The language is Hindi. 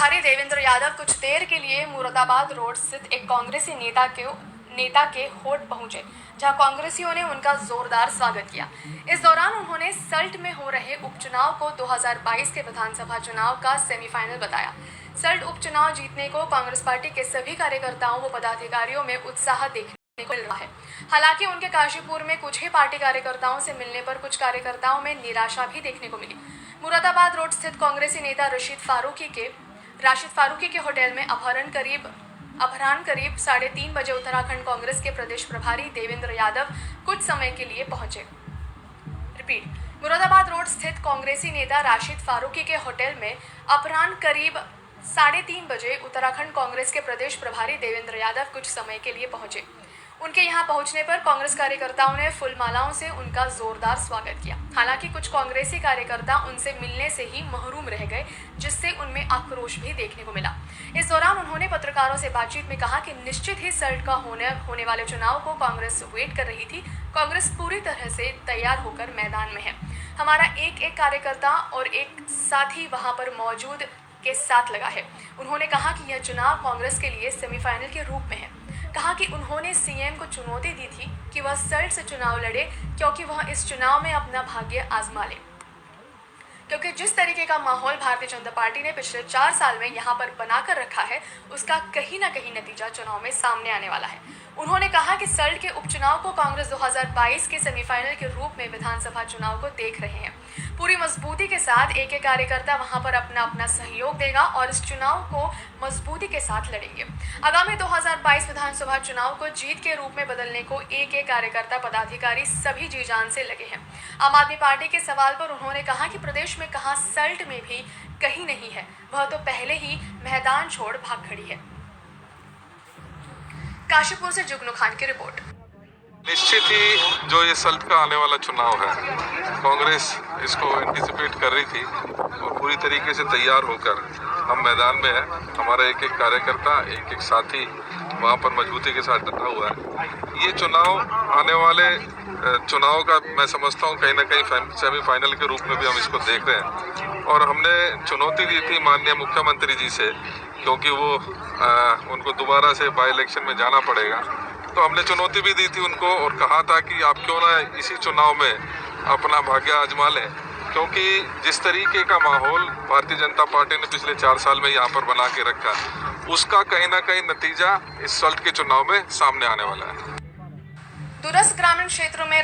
प्रभारी देवेंद्र यादव कुछ देर के लिए मुरादाबाद रोड स्थित एक कांग्रेसी नेता के होठ पहुंचे, जहां कांग्रेसियों ने उनका जोरदार स्वागत किया। इस दौरान उन्होंने सल्ट में हो रहे उपचुनाव को 2022 के विधानसभा चुनाव का सेमीफाइनल बताया। सल्ट उपचुनाव जीतने को कांग्रेस पार्टी के सभी कार्यकर्ताओं व पदाधिकारियों में उत्साह देखने को मिल रहा है। हालांकि उनके काशीपुर में कुछ ही पार्टी कार्यकर्ताओं से मिलने पर कुछ कार्यकर्ताओं में निराशा भी देखने को मिली। मुरादाबाद रोड स्थित कांग्रेसी नेता राशिद फारूकी के होटल में अपहरण करीब 3:30 बजे उत्तराखंड कांग्रेस के प्रदेश प्रभारी देवेंद्र यादव कुछ समय के लिए पहुंचे। मुरादाबाद रोड स्थित कांग्रेसी नेता राशिद फारूकी के होटल में अपराह्न करीब 3:30 बजे उत्तराखंड कांग्रेस के प्रदेश प्रभारी देवेंद्र यादव कुछ समय के लिए पहुंचे। उनके यहां पहुंचने पर कांग्रेस कार्यकर्ताओं ने फूलमालाओं से उनका जोरदार स्वागत किया। हालांकि कुछ कांग्रेसी कार्यकर्ता उनसे मिलने से ही महरूम रह गए, जिससे उनमें आक्रोश भी देखने को मिला। इस दौरान उन्होंने पत्रकारों से बातचीत में कहा कि निश्चित ही सल्ट का होने वाले चुनाव को कांग्रेस वेट कर रही थी। कांग्रेस पूरी तरह से तैयार होकर मैदान में है। हमारा एक कार्यकर्ता और एक साथी वहां पर मौजूद के साथ लगा है। उन्होंने कहा कि यह चुनाव कांग्रेस के लिए सेमीफाइनल के रूप में है। कहा कि उन्होंने सीएम को चुनौती दी थी कि वह सल्ट से चुनाव लड़े, क्योंकि वह इस चुनाव में अपना भाग्य आजमा ले। क्योंकि जिस तरीके का माहौल भारतीय जनता पार्टी ने पिछले 4 साल में यहाँ पर बनाकर रखा है, उसका कहीं ना कहीं नतीजा चुनाव में सामने आने वाला है। उन्होंने कहा कि सल्ट के उपचुनाव को कांग्रेस 2022 के सेमीफाइनल के रूप में विधानसभा चुनाव को देख रहे हैं। पूरी मजबूती के साथ एक कार्यकर्ता वहां पर अपना सहयोग देगा और इस चुनाव को मजबूती के साथ लड़ेंगे। आगामी 2022 विधानसभा चुनाव को जीत के रूप में बदलने को एक कार्यकर्ता पदाधिकारी सभी जी जान से लगे हैं। आम आदमी पार्टी के सवाल पर उन्होंने कहा कि प्रदेश में कहां सल्ट में भी कहीं नहीं है, वह तो पहले ही मैदान छोड़ भाग खड़ी है। काशीपुर से जुगनू खान की रिपोर्ट। निश्चित ही जो ये सल्ट का आने वाला चुनाव है, कांग्रेस इसको एंटिसिपेट कर रही थी और पूरी तरीके से तैयार होकर हम मैदान में हैं। हमारा एक कार्यकर्ता, एक साथी वहाँ पर मजबूती के साथ डटा हुआ है। ये चुनाव आने वाले चुनाव का मैं समझता हूँ कहीं ना कहीं सेमीफाइनल के रूप में भी हम इसको देख रहे हैं। और हमने चुनौती दी थी माननीय मुख्यमंत्री जी से, क्योंकि वो उनको दोबारा से बाई इलेक्शन में जाना पड़ेगा, तो हमने चुनौती भी दी थी उनको और कहा था कि आप क्यों ना इसी चुनाव में अपना भाग्य आजमा लें, क्योंकि जिस तरीके का माहौल भारतीय जनता पार्टी ने पिछले 4 साल में यहाँ पर बना के रखा, उसका कहीं ना कहीं नतीजा इस सल्ट के चुनाव में सामने आने वाला है। दूरस्थ ग्रामीण क्षेत्रों में